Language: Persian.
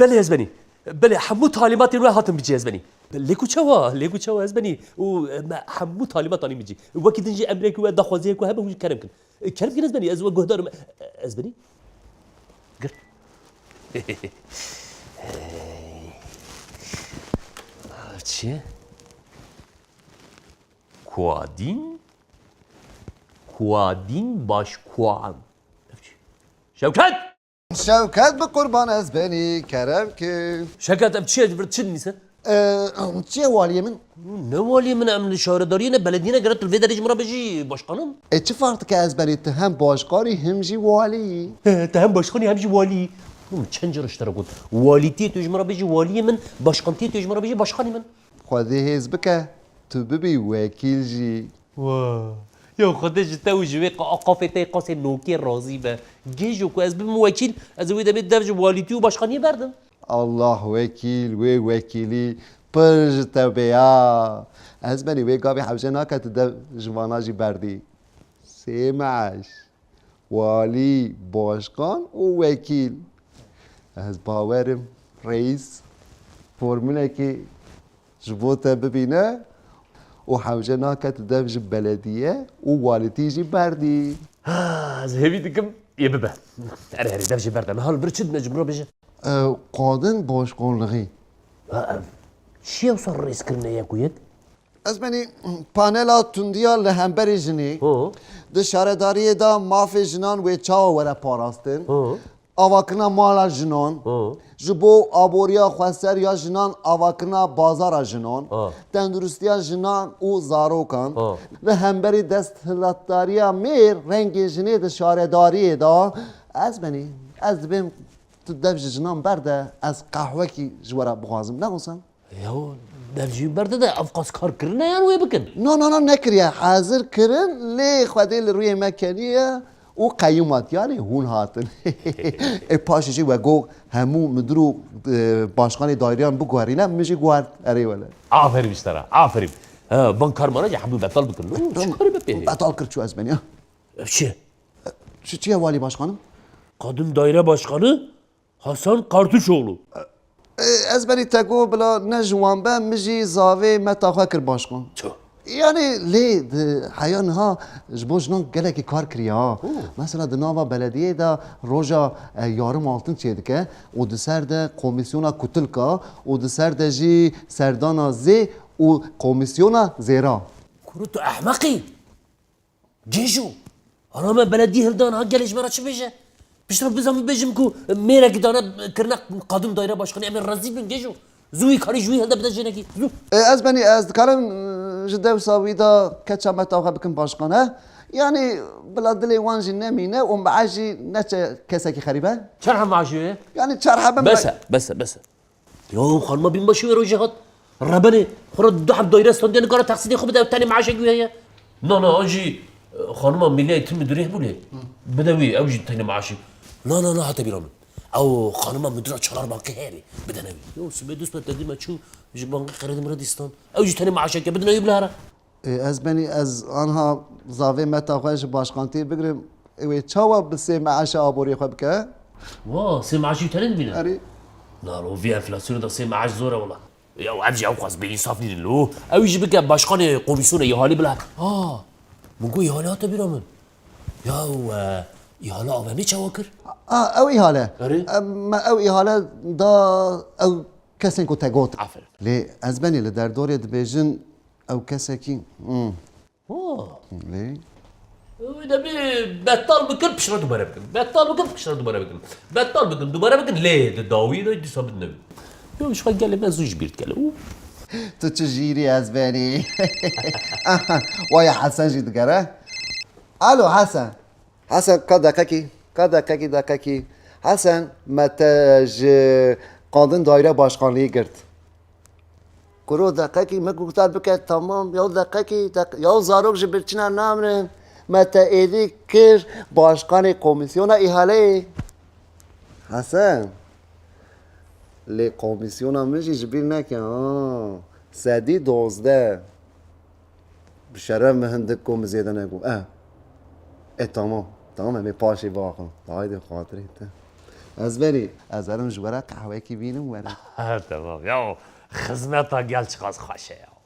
بله ازبني بله حمو تعلیمات رو هاتم بيجي ازبني ليكو تشوا ازبني و حمو تعلیمات اني بيجي وقت نجي امريكا ودا خوازيك وهبه وجي كرم ازبني از وجهدار ازبني قر چیه؟ کوادین باشکوان شوکت شوکت به قربان از بنی کرم که شوکت ام چیه برد چی نیست؟ چیه والیه من؟ نه والیه من ام شهرداری نه بلدیه نه گرت الوی درج مرا بجی باشقانم چه فرق که از بنی ته هم باشقاری هم جی والی؟ ته هم باشقانی هم جی والی چند جرش ترا بود والیتی توش مرا بجی والیه من باشقانتی توش مرا بجی باشقانی من خواهده هیز بکه تو ببی وکیل جی واه يا خدش تو جوي قافتي قاس نوكي راضي به جيجو كو از بموكيل از ويدا بيت دفج واليتي وباشخاني بردم الله وکیل و وکیلی پرج تبیا از بنی وی قابی حوشه ناکت ده جوانا جی بردی سه معش والی باشقان و وکیل از باورم رئیس فرموله که جبوته ببینه و حوشه ناکت ده جی بلدیه و والدی جی بردی از هبي دكم يا بابا انا هري دفج بردم هل برشد نجبرو بيجي قادن باشقان لغی شي يوصل رئيس كرنا يا كويت از بنی پانلا تندیا لهمبری جنی ده شهرداری دا مافی جنان و چاو وره پاراستن آواکنا مالا جنان جبو آبوریا خوستر یا جنان آواکنا بازارا جنان تندرستیا جنان او زاروکان و همبری دست هلاتداریا میر رنگ جنی ده شهرداری دا از بنی از بیم تو دفج جنان برده از قهوه کی جوارا بغازم نگوسن يا دفجي برده ده افقاس كار كرنا يا وي بكن نه نکریه حاضر کرن لی خواهده روی مکنیه او قیومات یعنی هون هاتن پاششی و گو همو مدرو باشقان دایریان بگوارینه میشه گوارد اره ولی عافرين اشترى عافرين بنكر مراجع حبيب بطل بكن شو خرب بيه بطال کرد چو از بنی شي چیه والی باشقانم؟ Kadın daire başkanı Hasan Kartuşoğlu. از بنی تگو بلا نجوان به میجی زاوه متاخوه کر باشقان یعنی لی حیان ها جبو جنان گله که کار کری ها مثلا دناوا بلدیه دا روژا یارم آلتن چیه دکه و ده سر ده کمیسیونا کتلکا و ده سر ده جی سردانا زی و کمیسیونا زیرا Kurutu ahmaki. Ceju. Anama belediye hildan ha gelişme açı beje. Pişman bir zaman bejim ku merak dana kırnak kadın daire başkanı emir razı bin Ceju. Zuy kari juy hilda bida jeneki. Zu. از بنی از دکارم جده و ساوی دا کچا متاخوه بکن باشقان ها یعنی بلا دلی وانجی نمینه و معاجی نچه کسی که خریبه Çarha maaşı. yani çarhabım بس. يا خانما بين باشي وروجهات. ربنا خرد دو حب دايره استان دينا قرا تقصيدي خو بدا تاني معاشك ويايا. لا اجي خانما ملي يتم دريه بولي. بدوي اوجي تاني معاشي. لا حتى بيرامن. او خانما مدير چلار بانك هيري بدنوي. يو سبي دوست تقديم تشو جي بانك خريد مردستان. اوجي تاني معاشك بدنا يبلهرا. از بنی از آنها زاویه متاخوش باشقانتی بگیرم اوی چاوا بسه معاش آبوری خوب که واه سي معاشي تاني بينا. اری لا لو في انفلاسيون ده سي معاش زوره والله. يا وابجي اوقاس بإنصاف لي له او يجي بقى باشقان قوميسيون يهالي بلا مونگو يهالي هاتا بيرامن يا يهالا اوامي چاوكر اوی حاله اری؟ ما اوی حاله دا او کسی کو تگوت عفر لی از بنی لدر دوری دبیجن او کسی کی لی ده بطال بكل بشرة دوباره بكن بطال بكن دوباره بكن ليه ده داوي ده دي صاب النبي يو مش خايف قال لي ما زوج بيرت قال تو چجیری از بنی وای حسن جی دگره الو حسن دقیقی حسن متج قاندن دایره باشقانلیği گرد کرو دقیقی مگوتار بکه تمام یا دقیقی یا زاروک جبرچنا نامرن متى ایدی کر باشقان کمیسیون ihale حسن لی کمیسیون میشی جبیر نکن سدی 12 بشرف مهندکم زیاده نگو تمام همه پاشی واقعا هایده خاطری Ez beri. Ez erim ji were qehwekî bînim were. Ha tamam ya. Hizmeta gel çıkaz haşe ya.